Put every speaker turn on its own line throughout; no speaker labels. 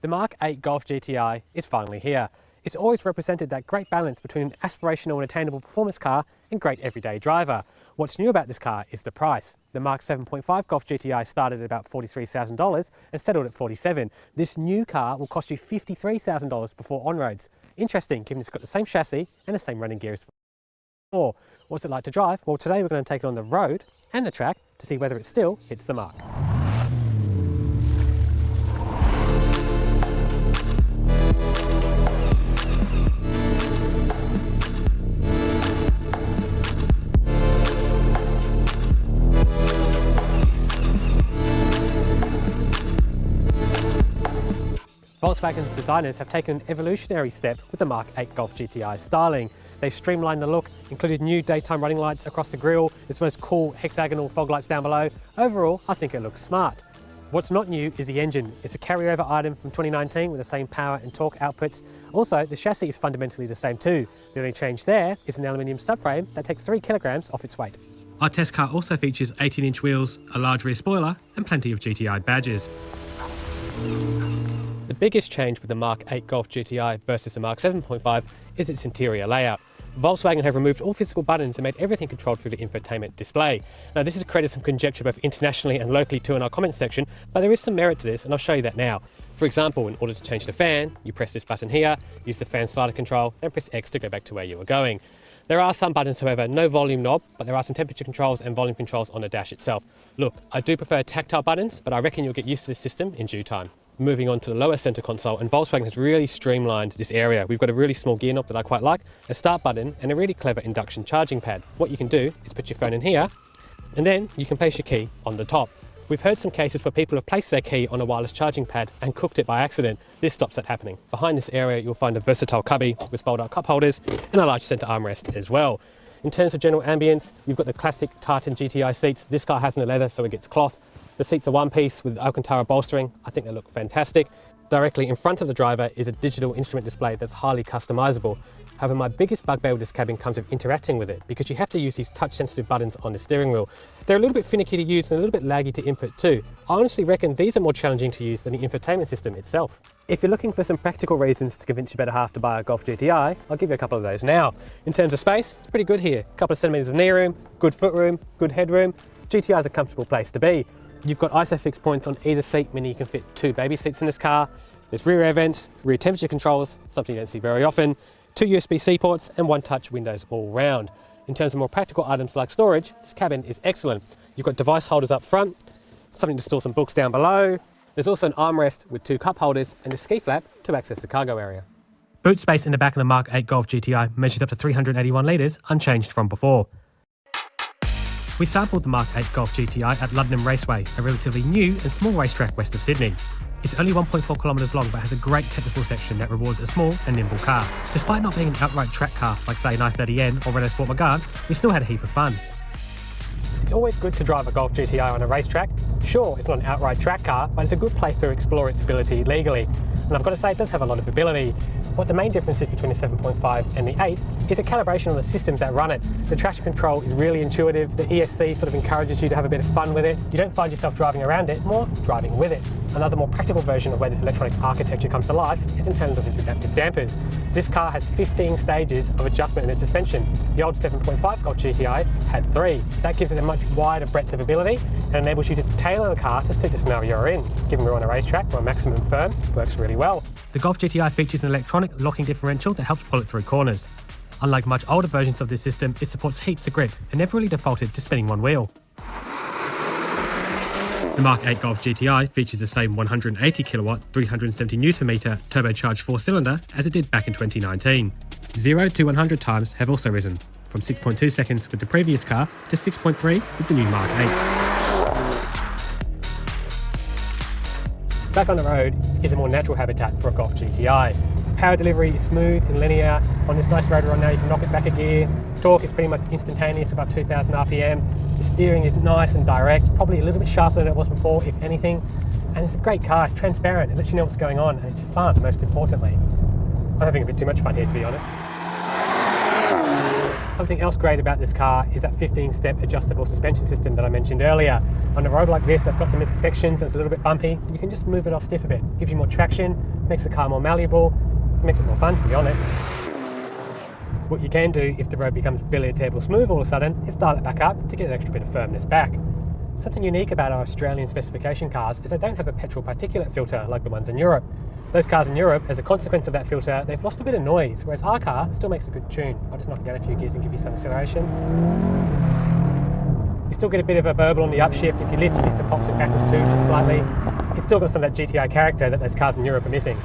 The Mark 8 Golf GTI is finally here. It's always represented that great balance between an aspirational and attainable performance car and great everyday driver. What's new about this car is the price. The Mark 7.5 Golf GTI started at about $43,000 and settled at $47,000. This new car will cost you $53,000 before on-roads. Interesting, given it's got the same chassis and the same running gear as before. What's it like to drive? Well, today we're going to take it on the road and the track to see whether it still hits the mark. Volkswagen's designers have taken an evolutionary step with the Mark 8 Golf GTI styling. They've streamlined the look, included new daytime running lights across the grille, as well as cool hexagonal fog lights down below. Overall, I think it looks smart. What's not new is the engine. It's a carryover item from 2019 with the same power and torque outputs. Also, the chassis is fundamentally the same too. The only change there is an aluminium subframe that takes 3 kilograms off its weight. Our test car also features 18-inch wheels, a large rear spoiler, and plenty of GTI badges. The biggest change with the Mark 8 Golf GTI versus the Mark 7.5 is its interior layout. Volkswagen have removed all physical buttons and made everything controlled through the infotainment display. Now, this is to create some conjecture both internationally and locally too in our comments section, but there is some merit to this and I'll show you that now. For example, in order to change the fan, you press this button here, use the fan slider control, then press X to go back to where you were going. There are some buttons, however, no volume knob, but there are some temperature controls and volume controls on the dash itself. Look, I do prefer tactile buttons, but I reckon you'll get used to this system in due time. Moving on to the lower center console, and Volkswagen has really streamlined this area. We've got a really small gear knob that I quite like, a start button, and a really clever induction charging pad. What you can do is put your phone in here, and then you can place your key on the top. We've heard some cases where people have placed their key on a wireless charging pad and cooked it by accident. This stops that happening. Behind this area, you'll find a versatile cubby with fold-out cup holders and a large center armrest as well. In terms of general ambience, you've got the classic tartan GTI seats. This car has no leather, so it gets cloth. The seats are one piece with Alcantara bolstering. I think they look fantastic. Directly in front of the driver is a digital instrument display that's highly customizable. However, my biggest bugbear with this cabin comes with interacting with it, because you have to use these touch-sensitive buttons on the steering wheel. They're a little bit finicky to use and a little bit laggy to input too. I honestly reckon these are more challenging to use than the infotainment system itself. If you're looking for some practical reasons to convince your better half to buy a Golf GTI, I'll give you a couple of those now. In terms of space, it's pretty good here. A couple of centimetres of knee room, good foot room, good headroom. GTI is a comfortable place to be. You've got ISOFIX points on either seat, meaning you can fit 2 baby seats in this car. There's rear air vents, rear temperature controls, something you don't see very often, 2 USB-C ports and 1 touch windows all round. In terms of more practical items like storage, this cabin is excellent. You've got device holders up front, something to store some books down below. There's also an armrest with 2 cup holders and a ski flap to access the cargo area. Boot space in the back of the Mark 8 Golf GTI measures up to 381 litres, unchanged from before. We sampled the Mark 8 Golf GTI at London Raceway, a relatively new and small racetrack west of Sydney. It's only 1.4 kilometres long but has a great technical section that rewards a small and nimble car. Despite not being an outright track car like say an i30N or Renault Sport Megane, we still had a heap of fun. It's always good to drive a Golf GTI on a racetrack. Sure, it's not an outright track car, but it's a good place to explore its ability legally. And I've got to say, it does have a lot of ability. What the main difference is between the 7.5 and the 8 is a calibration on the systems that run it. The traction control is really intuitive. The ESC sort of encourages you to have a bit of fun with it. You don't find yourself driving around it, more driving with it. Another more practical version of where this electronic architecture comes to life is in terms of its adaptive dampers. This car has 15 stages of adjustment in its suspension. The old 7.5 Golf GTI had 3. That gives it a much wider breadth of ability and enables you to tailor the car to suit the scenario you're in. Given we're on a racetrack where maximum firm works really well. The Golf GTI features an electronic locking differential that helps pull it through corners. Unlike much older versions of this system, it supports heaps of grip and never really defaulted to spinning one wheel. The Mark 8 Golf GTI features the same 180 kilowatt, 370 Newton meter turbocharged 4-cylinder as it did back in 2019. 0 to 100 times have also risen, from 6.2 seconds with the previous car to 6.3 with the new Mark 8. Back on the road is a more natural habitat for a Golf GTI. Power delivery is smooth and linear. On this nice road we're on now, you can knock it back a gear. Torque is pretty much instantaneous, about 2,000 RPM. The steering is nice and direct, probably a little bit sharper than it was before, if anything. And it's a great car, it's transparent, it lets you know what's going on, and it's fun, most importantly. I'm having a bit too much fun here, to be honest. Something else great about this car is that 15-step adjustable suspension system that I mentioned earlier. On a road like this that's got some imperfections, it's a little bit bumpy, you can just move it off stiff a bit. Gives you more traction, makes the car more malleable, makes it more fun, to be honest. What you can do if the road becomes billiard table smooth all of a sudden is dial it back up to get an extra bit of firmness back. Something unique about our Australian specification cars is they don't have a petrol particulate filter like the ones in Europe. Those cars in Europe, as a consequence of that filter, they've lost a bit of noise, whereas our car still makes a good tune. I'll just knock it down a few gears and give you some acceleration. You still get a bit of a burble on the upshift. If you lift, you get some pops it backwards too, just slightly. It's still got some of that GTI character that those cars in Europe are missing.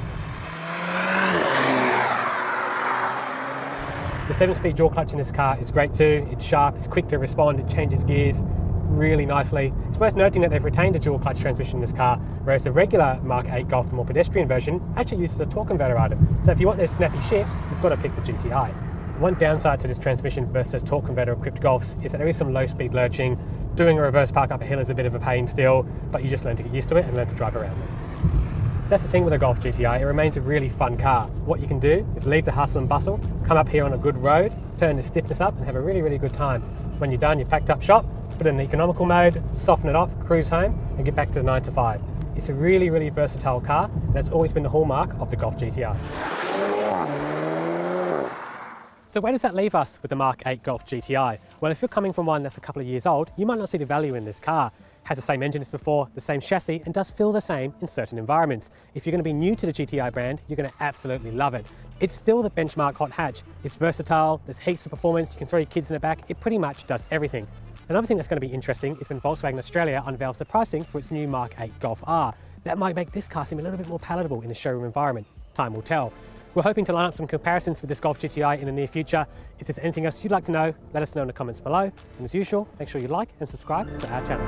The 7-speed dual clutch in this car is great too. It's sharp, it's quick to respond, it changes gears really nicely. It's worth noting that they've retained a dual clutch transmission in this car, whereas the regular Mark 8 Golf, the more pedestrian version, actually uses a torque converter item. So if you want those snappy shifts, you've got to pick the GTI. One downside to this transmission versus torque converter equipped Golfs is that there is some low speed lurching. Doing a reverse park up a hill is a bit of a pain still, but you just learn to get used to it and learn to drive around it. That's the thing with a Golf GTI, it remains a really fun car. What you can do is leave the hustle and bustle, come up here on a good road, turn the stiffness up and have a really, really good time. When you're done, you're packed up shop, put it in the economical mode, soften it off, cruise home and get back to the 9 to 5. It's a really, really versatile car and it's always been the hallmark of the Golf GTI. So where does that leave us with the Mark 8 Golf GTI? Well, if you're coming from one that's a couple of years old, you might not see the value in this car. Has the same engine as before, the same chassis, and does feel the same in certain environments. If you're going to be new to the GTI brand, you're going to absolutely love it. It's still the benchmark hot hatch. It's versatile, there's heaps of performance, you can throw your kids in the back, it pretty much does everything. Another thing that's going to be interesting is when Volkswagen Australia unveils the pricing for its new Mark 8 Golf R. That might make this car seem a little bit more palatable in a showroom environment. Time will tell. We're hoping to line up some comparisons with this Golf GTI in the near future. If there's anything else you'd like to know, let us know in the comments below. And as usual, make sure you like and subscribe to our channel.